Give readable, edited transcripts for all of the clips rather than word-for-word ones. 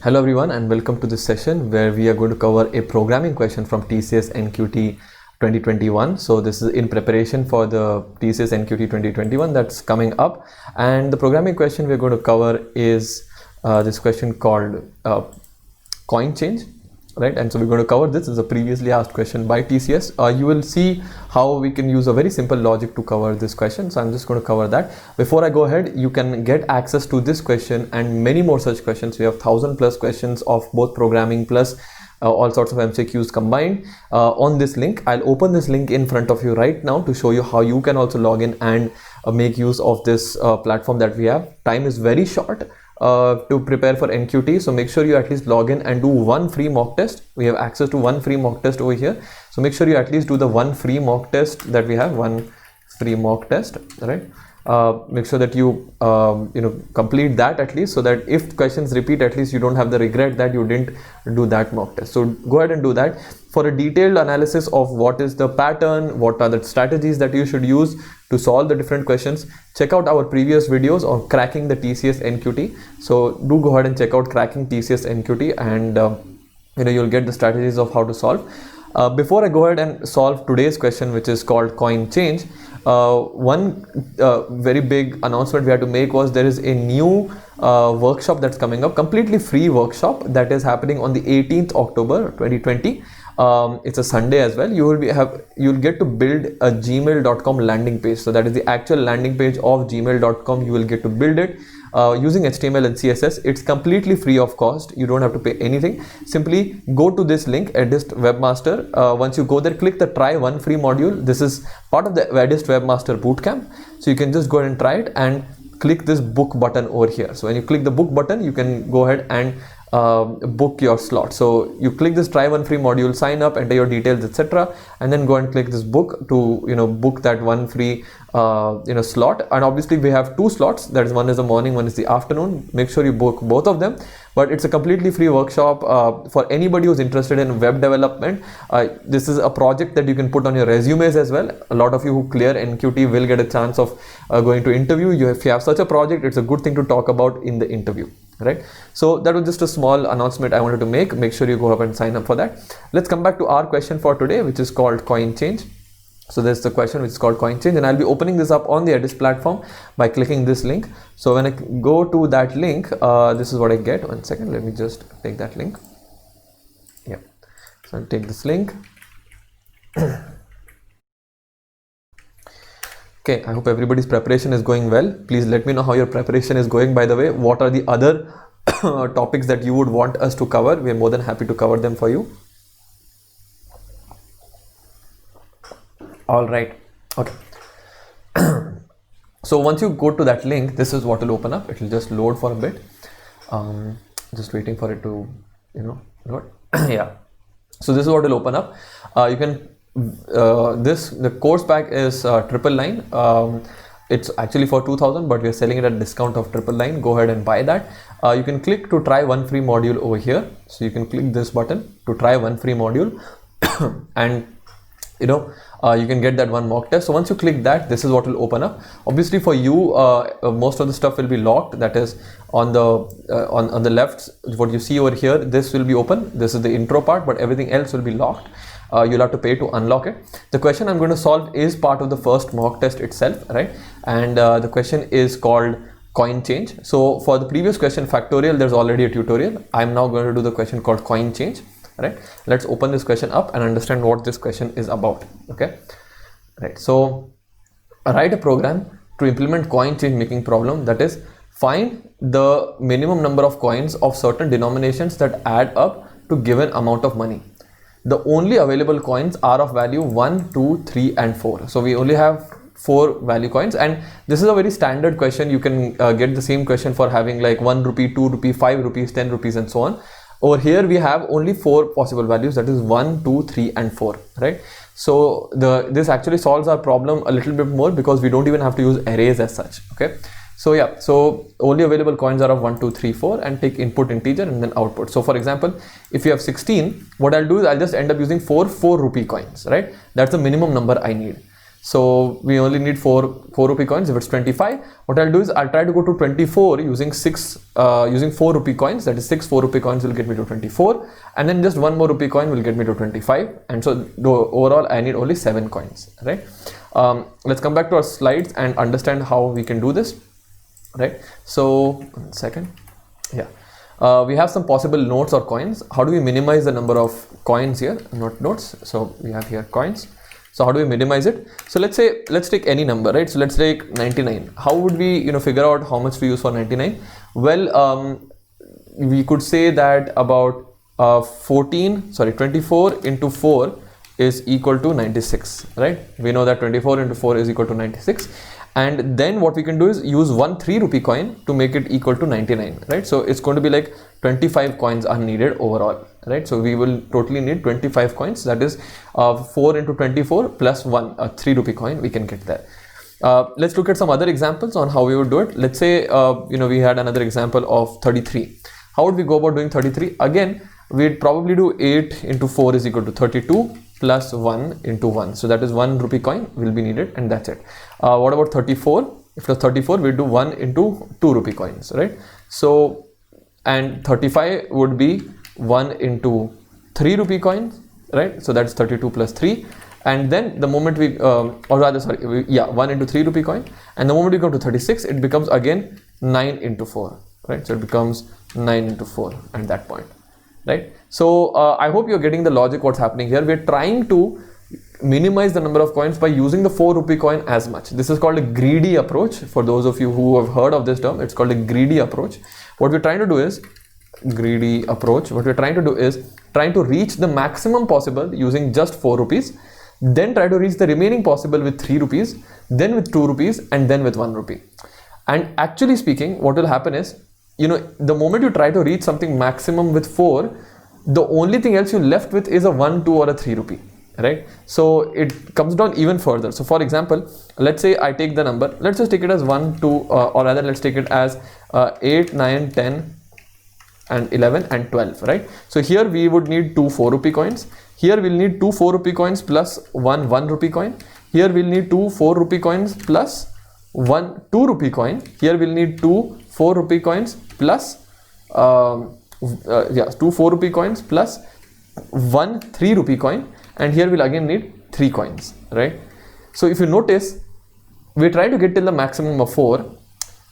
Hello everyone and welcome to this session where we are going to cover a programming question from TCS NQT 2021. So this is in preparation for the TCS NQT 2021 that's coming up, and the programming question we're going to cover is this question called coin change, right? And so we're going to cover this. This is a previously asked question by TCS. You will see how we can use a very simple logic to cover this question. So I'm just going to cover that. Before I go ahead, you can get access to this question and many more such questions. We have 1,000+ questions of both programming plus all sorts of MCQs combined on this link. I'll open this link in front of you right now to show you how you can also log in and make use of this platform that we have. Time is very short to prepare for NQT, so make sure you at least log in and do one free mock test. We have access to one free mock test over here, so make sure you at least do the one free mock test that we have, one free mock test, right? Make sure that you complete that at least, so that if questions repeat, at least you don't have the regret that you didn't do that mock test. So go ahead and do that. For a detailed analysis of what is the pattern, what are the strategies that you should use to solve the different questions, check out our previous videos on cracking the TCS NQT. So do go ahead and check out cracking TCS NQT, and you'll get the strategies of how to solve. Before I go ahead and solve today's question, which is called coin change, one very big announcement we had to make was there is a new workshop that's coming up, completely free workshop that is happening on the 18th October 2020. It's a Sunday as well. You'll get to build a gmail.com landing page. So that is the actual landing page of gmail.com. You will get to build it using HTML and CSS. It's completely free of cost. You don't have to pay anything. Simply go to this link, Edist Webmaster. Once you go there, click the try one free module. This is part of the Edist Webmaster bootcamp. So you can just go ahead and try it and click this book button over here. So when you click the book button, you can go ahead and book your slot. So you click this try one free module, sign up, enter your details, etc., and then go and click this book to book that one free slot. And obviously we have two slots, that is, one is the morning, one is the afternoon. Make sure you book both of them. But it's a completely free workshop for anybody who's interested in web development. This is a project that you can put on your resumes as well. A lot of you who clear NQT will get a chance of going to interview. If you have such a project, it's a good thing to talk about in the interview, right? So that was just a small announcement I wanted to make. Make sure you go up and sign up for that. Let's come back to our question for today, which is called coin change. So there's the question which is called coin change, and I'll be opening this up on the Edist platform by clicking this link. So when I go to that link, this is what I get. One second, let me just take that link. Yeah, so I'll take this link. Okay, I hope everybody's preparation is going well. Please let me know how your preparation is going. By the way, what are the other topics that you would want us to cover? We're more than happy to cover them for you. All right, okay. So once you go to that link, this is what will open up. It will just load for a bit. Just waiting for it to load. Yeah, so this is what will open up. You can the course pack is 999. It's actually for 2,000, but we are selling it at a discount of 999. Go ahead and buy that. You can click to try one free module over here. So you can click this button to try one free module and you can get that one mock test. So once you click that, this is what will open up. Obviously for you, most of the stuff will be locked. That is on the left, what you see over here, this will be open. This is the intro part, but everything else will be locked. You'll have to pay to unlock it. The question I'm going to solve is part of the first mock test itself, right? And the question is called coin change. So for the previous question, factorial, there's already a tutorial. I'm now going to do the question called coin change, right? Let's open this question up and understand what this question is about. Okay, right? So write a program to implement coin change making problem, that is, find the minimum number of coins of certain denominations that add up to given amount of money. The only available coins are of value 1, 2, 3 and 4. So we only have 4 value coins, and this is a very standard question. You can get the same question for having like 1 rupee, 2 rupee, 5 rupees, 10 rupees and so on. Over here we have only 4 possible values, that is 1, 2, 3 and 4, right? So this actually solves our problem a little bit more because we don't even have to use arrays as such. Okay, so yeah, so only available coins are of 1, 2, 3, 4 and take input integer and then output. So for example, if you have 16, what I'll do is I'll just end up using 4 rupee coins, right? That's the minimum number I need. So we only need 4 rupee coins if it's 25. What I'll do is I'll try to go to 24 using 4 rupee coins. That is 6 4 rupee coins will get me to 24, and then just 1 more rupee coin will get me to 25. And so overall I need only 7 coins, right? Let's come back to our slides and understand how we can do this, right? So 1 second. Yeah. We have some possible notes or coins. How do we minimize the number of coins here? Not notes. So we have here coins. So how do we minimize it? So let's take any number, right? So let's take 99. How would we, figure out how much to use for 99? Well, we could say that about 24 into 4 is equal to 96, right? We know that 24 into 4 is equal to 96. And then what we can do is use 1 3 rupee coin to make it equal to 99, right? So it's going to be like 25 coins are needed overall, right? So we will totally need 25 coins. That is 4 into 24 plus 1 3 rupee coin. We can get there. Let's look at some other examples on how we would do it. Let's say we had another example of 33. How would we go about doing 33? Again, we'd probably do 8 into 4 is equal to 32 plus 1 into 1. So that is 1 rupee coin will be needed, and that's it. What about 34? If it was 34, we do 1 into 2 rupee coins, right? So, and 35 would be 1 into 3 rupee coins, right? So that's 32 plus 3. And then the moment we, 1 into 3 rupee coin. And the moment we go to 36, it becomes again 9 into 4, right? So it becomes 9 into 4 at that point, right? So I hope you're getting the logic what's happening here. We're trying to minimize the number of coins by using the 4 rupee coin as much. This is called a greedy approach. For those of you who have heard of this term, it's called a greedy approach. What we're trying to do is trying to reach the maximum possible using just 4 rupees, then try to reach the remaining possible with 3 rupees, then with 2 rupees, and then with 1 rupee. And actually speaking, what will happen is, the moment you try to reach something maximum with 4, the only thing else you're left with is a 1, 2 or a 3 rupee, right? So it comes down even further. So for example, let's say I take the number, let's just take it as 1, 2, or rather let's take it as 8, 9, 10 and 11 and 12, right? So here we would need 2 4 rupee coins. Here we'll need 2 4 rupee coins plus 1 1 rupee coin. Here we'll need 2 4 rupee coins plus 1 2 rupee coin. Here we'll need 2 4 rupee coins plus 2 4 rupee coins plus 1 3 rupee coin, and here we'll again need 3 coins, right? So if you notice, we try to get till the maximum of 4,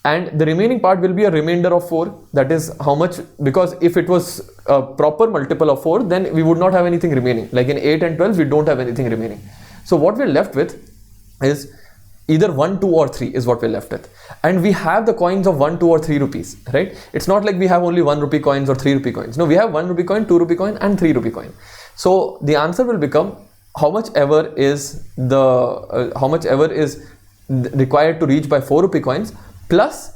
and the remaining part will be a remainder of 4. That is how much, because if it was a proper multiple of 4, then we would not have anything remaining. Like in 8 and 12, we don't have anything remaining. So what we're left with is either 1, 2 or 3 is what we're left with. And we have the coins of 1, 2 or 3 rupees, right? It's not like we have only 1 rupee coins or 3 rupee coins. No, we have 1 rupee coin, 2 rupee coin and 3 rupee coin. So the answer will become how much ever is required to reach by 4 rupee coins plus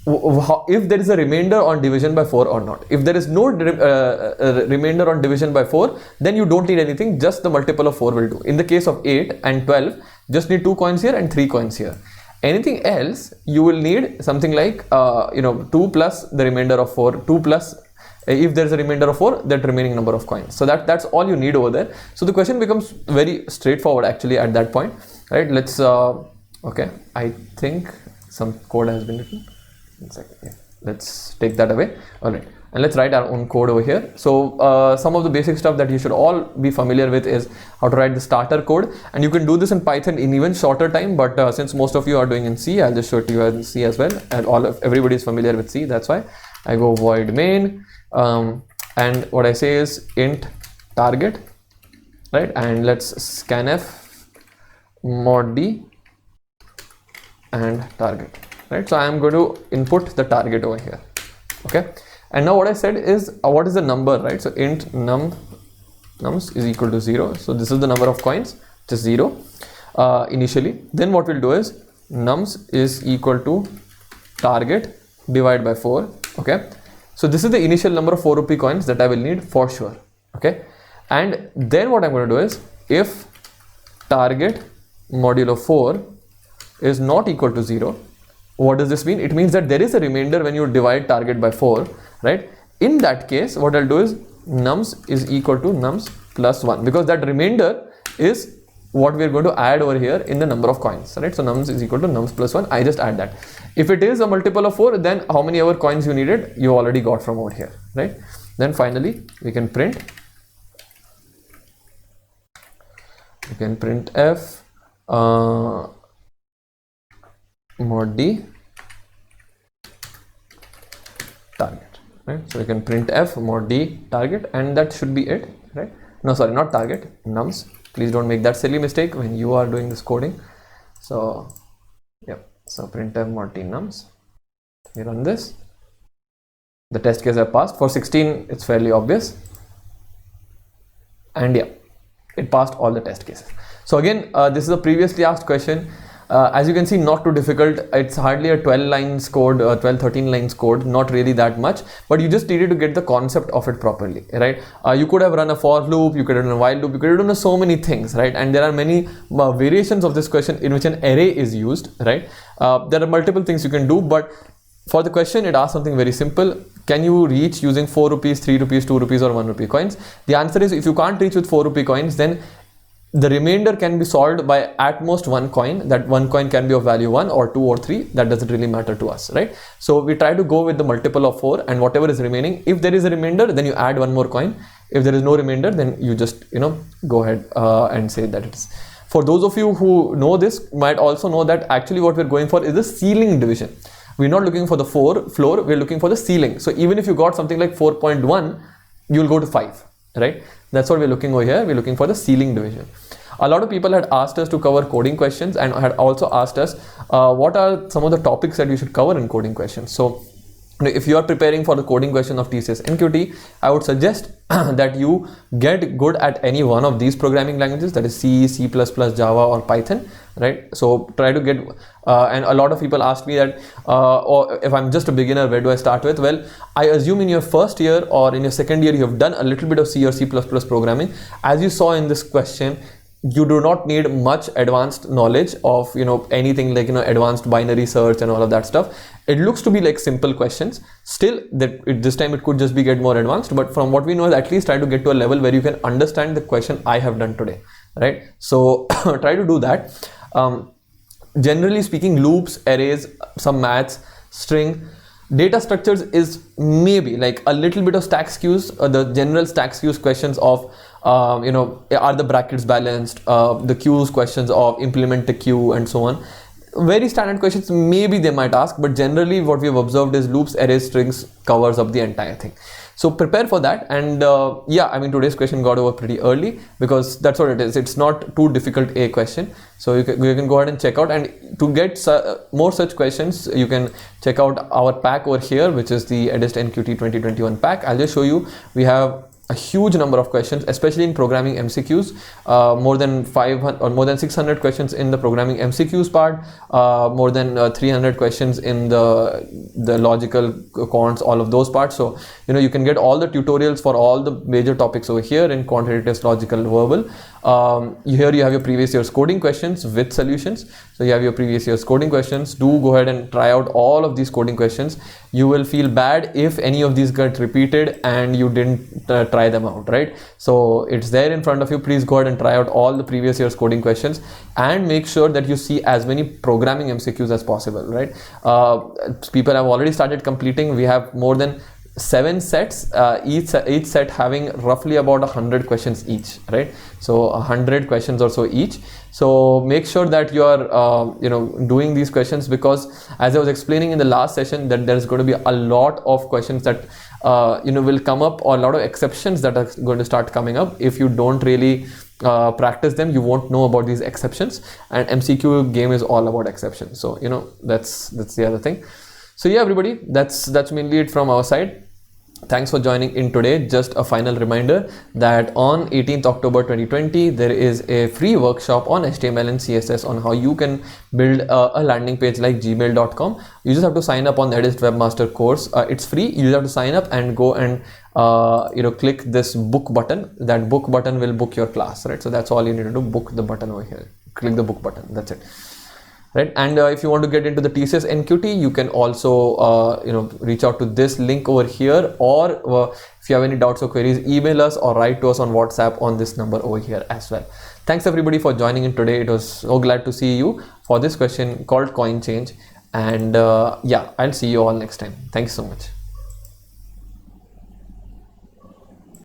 if there is a remainder on division by 4 or not. If there is no remainder on division by 4, then you don't need anything, just the multiple of 4 will do. In the case of 8 and 12, just need 2 coins here and 3 coins here. Anything else, you will need something like 2 plus the remainder of 4, 2 plus if there is a remainder of 4, that remaining number of coins. So that's all you need over there. So the question becomes very straightforward actually at that point, right? Let's okay, I think some code has been written. 1 second. Yeah. Let's take that away. All right, and let's write our own code over here. So some of the basic stuff that you should all be familiar with is how to write the starter code, and you can do this in Python in even shorter time, but since most of you are doing in C, I'll just show it to you in C as well, and everybody is familiar with C. That's why I go void main, and what I say is int target, right? And let's scanf mod d and target, right? So I am going to input the target over here. Okay, and now what I said is what is the number, right? So int nums is equal to 0. So this is the number of coins, just 0 initially. Then what we'll do is nums is equal to target divided by 4. Okay, so this is the initial number of 4 rupee coins that I will need for sure. Okay, and then what I'm going to do is if target modulo 4 is not equal to 0, what does this mean? It means that there is a remainder when you divide target by 4, right? In that case, what I'll do is nums is equal to nums plus 1, because that remainder is what we're going to add over here in the number of coins, right? So nums is equal to nums plus 1. I just add that. If it is a multiple of 4, then how many ever coins you needed, you already got from over here, right? Then finally, we can print. You can print f mod d target, right? So we can print f mod d target, and that should be it, right? No, sorry, not target, nums. Please don't make that silly mistake when you are doing this coding. So yep, so printf mod d nums. We run this. The test case I passed. For 16, it's fairly obvious. And yeah, it passed all the test cases. So again, this is a previously asked question. As you can see, not too difficult. It's hardly a 12 lines code, 13 lines code, not really that much, but you just needed to get the concept of it properly, right? You could have run a for loop, you could have done a while loop, you could have done so many things, right? And there are many variations of this question in which an array is used, right? There are multiple things you can do, but for the question, it asks something very simple. Can you reach using 4 rupees, 3 rupees, 2 rupees or 1 rupee coins? The answer is, if you can't reach with 4 rupee coins, then the remainder can be solved by at most 1 coin. That 1 coin can be of value 1 or 2 or 3. That doesn't really matter to us, right? So we try to go with the multiple of 4, and whatever is remaining, if there is a remainder, then you add 1 more coin. If there is no remainder, then you just, go ahead and say that it's. For those of you who know this, might also know that actually what we're going for is the ceiling division. We're not looking for the floor, we're looking for the ceiling. So even if you got something like 4.1, you'll go to 5, right? That's what we're looking over here. We're looking for the ceiling division. A lot of people had asked us to cover coding questions, and had also asked us what are some of the topics that you should cover in coding questions. So if you are preparing for the coding question of TCS NQT, I would suggest that you get good at any one of these programming languages, that is C, C++, Java or Python, right? So try to get, and a lot of people ask me that, or if I'm just a beginner, where do I start with? Well, I assume in your first year or in your second year, you have done a little bit of C or C++ programming. As you saw in this question, you do not need much advanced knowledge of anything like advanced binary search and all of that stuff. It looks to be like simple questions. Still, this time it could just be get more advanced, but from what we know is at least try to get to a level where you can understand the question I have done today, right? So try to do that. Generally speaking, loops, arrays, some maths, string, data structures is maybe like a little bit of stack queues, the general stack queues questions of are the brackets balanced, the queues questions of implement the queue and so on. Very standard questions maybe they might ask, but generally what we have observed is loops, arrays, strings covers up the entire thing. So prepare for that. And yeah, I mean, today's question got over pretty early because that's what it is. It's not too difficult a question. So you can go ahead and check out, and to get more such questions, you can check out our pack over here, which is the EDIST NQT 2021 pack. I'll just show you. We have a huge number of questions, especially in programming MCQs, more than 500 or more than 600 questions in the programming MCQs part, more than 300 questions in the logical quants, all of those parts. So you can get all the tutorials for all the major topics over here in quantitative, logical, verbal. Here you have your previous year's coding questions with solutions. So you have your previous year's coding questions. Do go ahead and try out all of these coding questions. You will feel bad if any of these get repeated and you didn't try them out, right? So it's there in front of you. Please go ahead and try out all the previous year's coding questions and make sure that you see as many programming MCQs as possible, right? People have already started completing. We have more than 7 sets, each set having roughly about 100 questions each, right? So 100 questions or so each. So make sure that you are doing these questions, because as I was explaining in the last session, that there's going to be a lot of questions that will come up, or a lot of exceptions that are going to start coming up. If you don't really practice them, you won't know about these exceptions, and MCQ game is all about exceptions. So that's the other thing. So yeah, everybody, that's mainly it from our side. Thanks for joining in today. Just a final reminder that on 18th October 2020, there is a free workshop on HTML and CSS on how you can build a landing page like gmail.com. You just have to sign up on the EDIST Webmaster course. It's free. You just have to sign up and go and click this book button. That book button will book your class, right? So that's all you need to do. Book the button over here. Click the book button. That's it. Right, and if you want to get into the TCS NQT, you can also reach out to this link over here, or if you have any doubts or queries, email us or write to us on WhatsApp on this number over here as well. Thanks everybody for joining in today. It was so glad to see you for this question called coin change. And yeah, I'll see you all next time. Thanks so much.